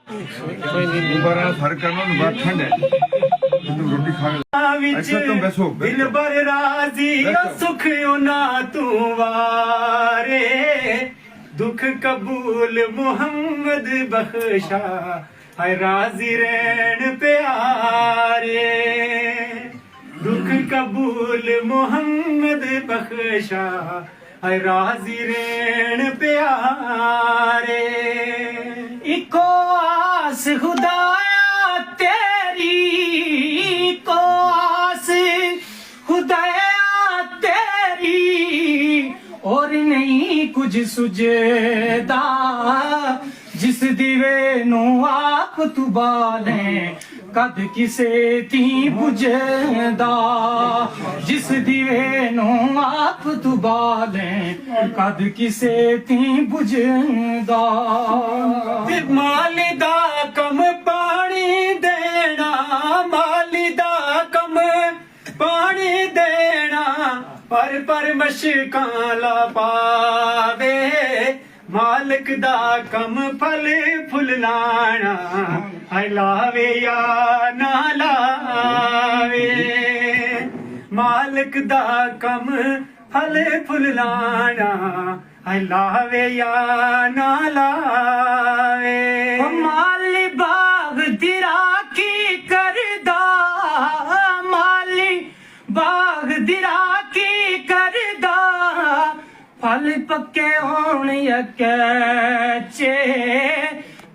दोबारा फर्क करना बात ठंड है तुम रोटी खा ऐसा तुम बैठो दिल बर राजी सुख ना तू वारे दुख कबूल मोहम्मद बख्शा है राजी रहन प्यारे दुख कबूल मोहम्मद बख्शा है राजी रहन प्यारे इको आस खुदाया तेरी को आस खुदाया तेरी और नहीं कुछ सुझदा जिस दिवे नु आप तू बाले कद किसे ती बुझदा जिस दिवे नु आप तू बाले कद किसे ती बुझदा माली दा कम पानी देना माली दा कम पानी देना पर मशकां ला पावे मालिक दा कम फल फुल लाना है लावे या ना लावे मालिक दा कम फल फुल लाना है लावे या ना लावे माली बाग दिरा की करदा माली बाग दिरा की करदा फल पक्के होण यकचे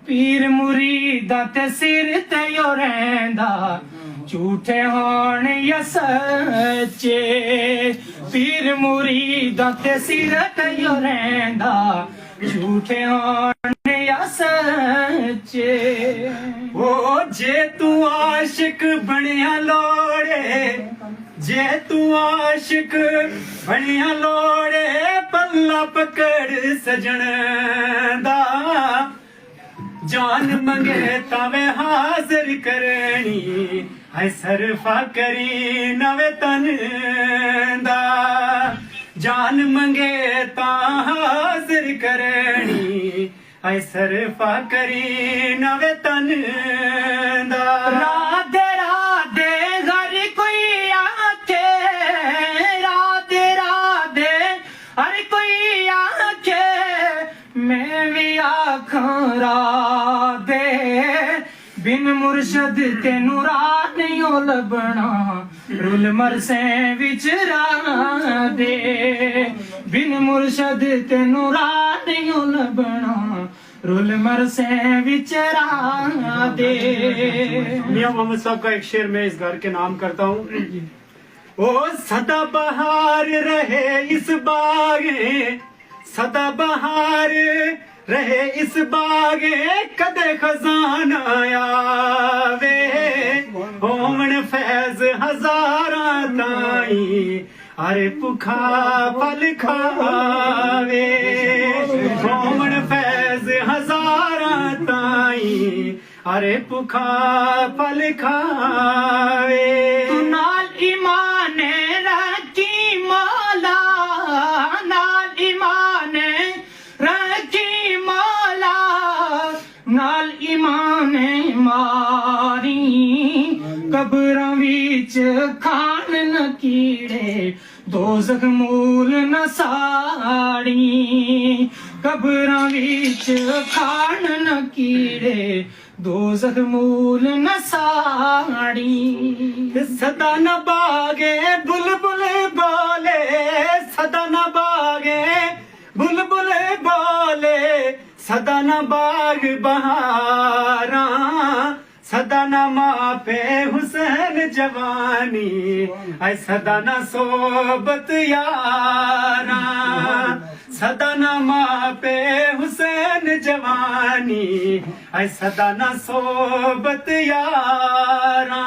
पीर मुरीदा ते सिर ते यो रहिंदा झूठे होण या सच्चे पीर मुरीदा ते सिर ते यो रहिंदा झूठे होण या सच्चे ओ जे तू आशिक बणिया लोड़े जे तू आशिक बणिया लोड़े पल्ला पकड़ सजन दा जान मंगे तावे हाजिर करनी है सरफा करी नवे तन दा जान मंगे ता हाजिर करनी है सरफा करी नवे तन दा राधे राधे घर कोई आखे राधे राधे हर कोई आखे मैं भी आखां राधे बिन मुर्शद तेनू राह नहीं लभना रुल मरसे विच राधे बिन मुर्शद तेनू राह नहीं लभना रुल मरसे विच राधे। मियां मोहम्मद साहब का एक शेर मैं इस घर के नाम करता हूँ ओ सदा बहार रहे इस बागे सदा बहार रहे इस बागे कदे खजाना आवे होमन फैज हजारा ताई अरे भुखा फल खावे होमन फैज हजारा ताई अरे भुखा फल खावे तू नाल ईमान रखी मौला नाल ईमान रखी मौला नाल ईमान मारी कब्रां विच खान न कीड़े दोज़ख मूल न साड़ी कब्रां विच खान न कीड़े दोज़ख मूल न साड़ी सदा न बागे बुलबुल बोले सदा न बागे बुलबुल बोले सदा न बाग बहारा सदा न मापे हुसैन जवानी ऐ सदा न सोबत यारा सदा न मापे हुसैन जवानी ऐ सदा न सोबत यारा।